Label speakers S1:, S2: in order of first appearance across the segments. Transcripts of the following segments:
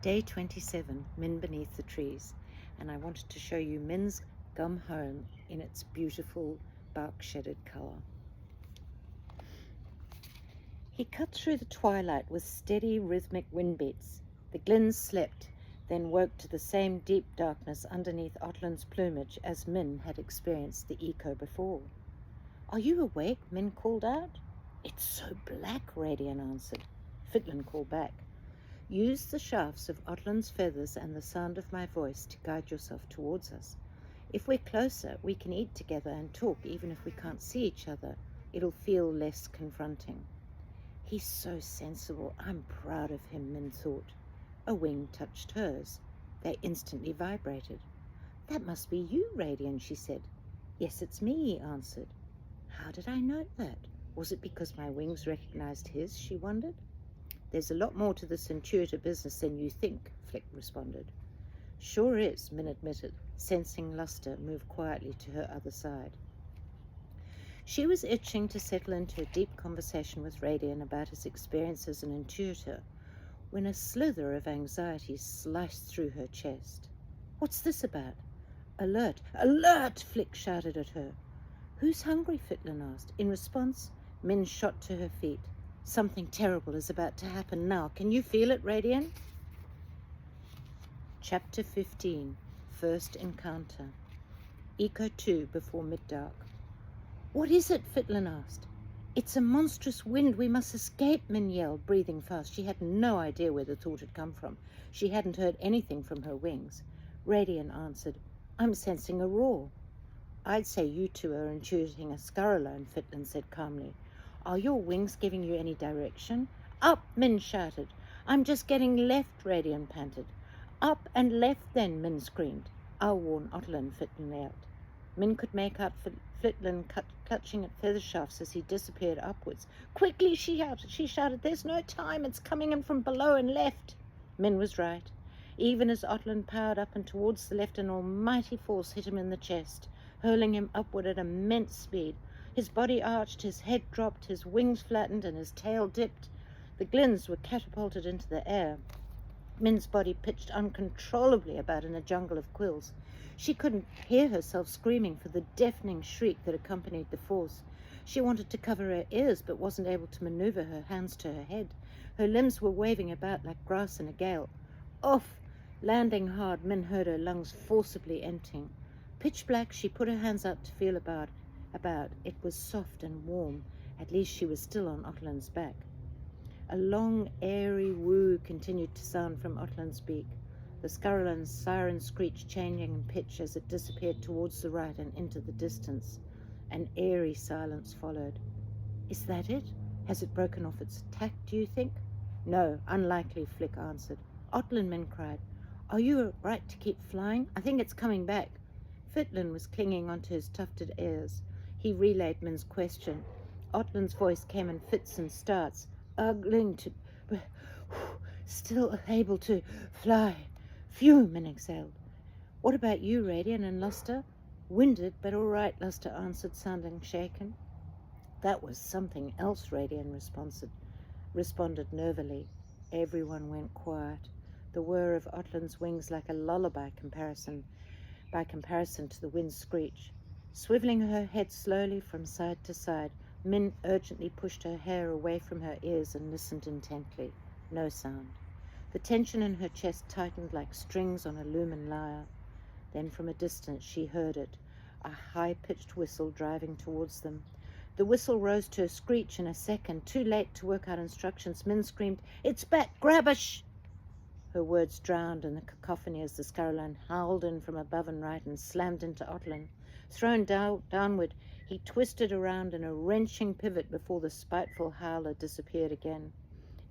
S1: Day 27, Min beneath the trees, and I wanted to show you Min's gum home in its beautiful bark-shaded colour. He cut through the twilight with steady, rhythmic wind beats. The glens slept, then woke to the same deep darkness underneath Otlin's plumage as Min had experienced the echo before. "Are you awake?" Min called out. "It's so black," Radian answered. Fitlin called back. "Use the shafts of Otlin's feathers and the sound of my voice to guide yourself towards us. If we're closer, we can eat together and talk even if we can't see each other. It'll feel less confronting." "He's so sensible. I'm proud of him," Min thought. A wing touched hers. They instantly vibrated. "That must be you, Radian," she said. "Yes, it's me," he answered. "How did I know that? Was it because my wings recognized his?" she wondered. "There's a lot more to this intuitive business than you think," Flick responded. "Sure is," Min admitted, sensing luster move quietly to her other side. She was itching to settle into a deep conversation with Radian about his experience as an intuitor when a slither of anxiety sliced through her chest. "What's this about?" "Alert! Alert!" Flick shouted at her. "Who's hungry?" Fitlin asked. In response, Min shot to her feet. "Something terrible is about to happen now. Can you feel it, Radian?" Chapter 15, First Encounter. Eco 2 before mid-dark. "What is it?" Fitlin asked. "It's a monstrous wind. We must escape," Min yelled, breathing fast. She had no idea where the thought had come from. She hadn't heard anything from her wings. Radian answered, "I'm sensing a roar." "I'd say you two are intuiting a scurrilone," Fitlin said calmly. "Are your wings giving you any direction?" "Up!" Min shouted. "I'm just getting left," Radian panted. "Up and left then," Min screamed. "I'll warn Otlin," Fitlin yelled. Min could make out Fitlin clutching at feather shafts as he disappeared upwards. "Quickly!" she shouted. "There's no time. It's coming in from below and left." Min was right. Even as Otlin powered up and towards the left, an almighty force hit him in the chest, hurling him upward at immense speed. His body arched, his head dropped, his wings flattened, and his tail dipped. The glens were catapulted into the air. Min's body pitched uncontrollably about in a jungle of quills. She couldn't hear herself screaming for the deafening shriek that accompanied the force. She wanted to cover her ears, but wasn't able to maneuver her hands to her head. Her limbs were waving about like grass in a gale. Off! Landing hard, Min heard her lungs forcibly emptying. Pitch black, she put her hands out to feel about. It was soft and warm. At least she was still on Otlin's back. A long, airy woo continued to sound from Otlin's beak, the scurrilone's siren screech changing in pitch as it disappeared towards the right and into the distance. An airy silence followed. "Is that it? Has it broken off its attack, do you think?" "No, unlikely," Flick answered. "Otlin," Min cried. "Are you right to keep flying? I think it's coming back." Fitlin was clinging onto his tufted ears. He relayed Min's question. Otlin's voice came in fits and starts. "Ugling to... still able to fly." "Phew," Min exhaled. "What about you, Radian and Luster?" "Winded, but all right," Luster answered, sounding shaken. "That was something else," Radian responded nervily. Everyone went quiet, the whir of Otlin's wings like a lullaby by comparison to the wind's screech. Swiveling her head slowly from side to side, Min urgently pushed her hair away from her ears and listened intently. No sound. The tension in her chest tightened like strings on a lumen lyre. Then from a distance she heard it, a high-pitched whistle driving towards them. The whistle rose to a screech in a second. Too late to work out instructions, Min screamed, "It's back! Grab a sh—" Her words drowned in the cacophony as the scurrilone howled in from above and right and slammed into Otlin. Thrown downward, he twisted around in a wrenching pivot before the spiteful howler disappeared again.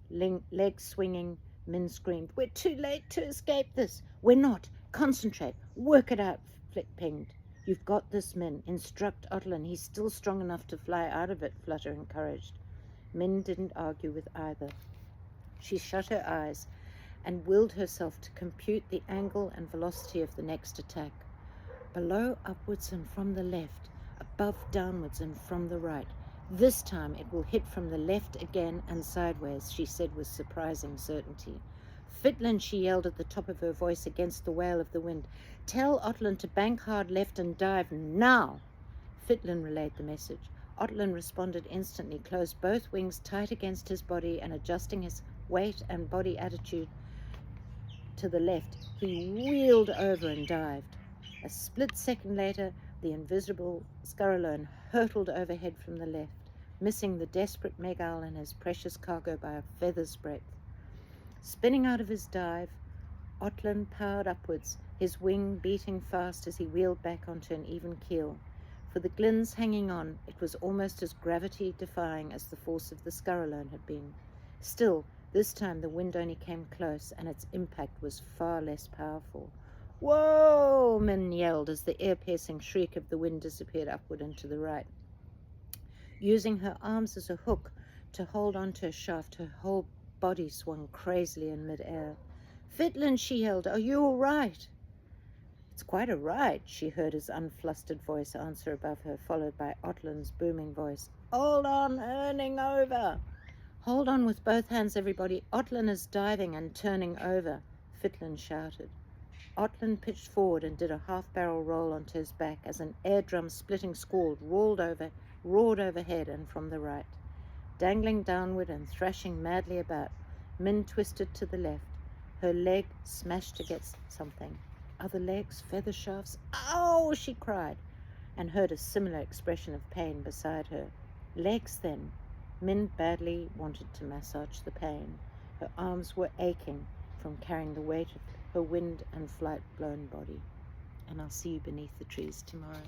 S1: Legs swinging, Min screamed, "We're too late to escape this." "We're not. Concentrate. Work it out," Flick pinged. "You've got this, Min. Instruct Otlin. He's still strong enough to fly out of it," Flutter encouraged. Min didn't argue with either. She shut her eyes and willed herself to compute the angle and velocity of the next attack. Below, upwards, and from the left. Above, downwards, and from the right. "This time it will hit from the left again and sideways," she said with surprising certainty. Fitlin, she yelled at the top of her voice against the wail of the wind. Tell Otlin to bank hard left and dive now. Fitlin relayed the message. Otlin responded instantly, closed both wings tight against his body and adjusting his weight and body attitude to the left, he wheeled over and dived. A split second later, the invisible Scaralone hurtled overhead from the left, missing the desperate Megal and his precious cargo by a feather's breadth. Spinning out of his dive, Otlin powered upwards, his wing beating fast as he wheeled back onto an even keel. For the glins hanging on, it was almost as gravity-defying as the force of the Scaralone had been. Still, this time the wind only came close, and its impact was far less powerful. "Whoa!" Min yelled as the ear-piercing shriek of the wind disappeared upward and to the right. Using her arms as a hook to hold onto a shaft, her whole body swung crazily in mid-air. "Fitlin," she yelled, "are you all right?" "It's quite a ride," she heard his unflustered voice answer above her, followed by Otlin's booming voice. "Hold on, earning over." "Hold on with both hands, everybody. Otlin is diving and turning over," Fitlin shouted. Otlin pitched forward and did a half-barrel roll onto his back as an air drum splitting squall roared overhead and from the right. Dangling downward and thrashing madly about, Min twisted to the left. Her leg smashed against something. Other legs, feather shafts. "Ow!" she cried, and heard a similar expression of pain beside her. Legs, then. Min badly wanted to massage the pain. Her arms were aching from carrying the weight of her wind and flight-blown body. And I'll see you beneath the trees tomorrow.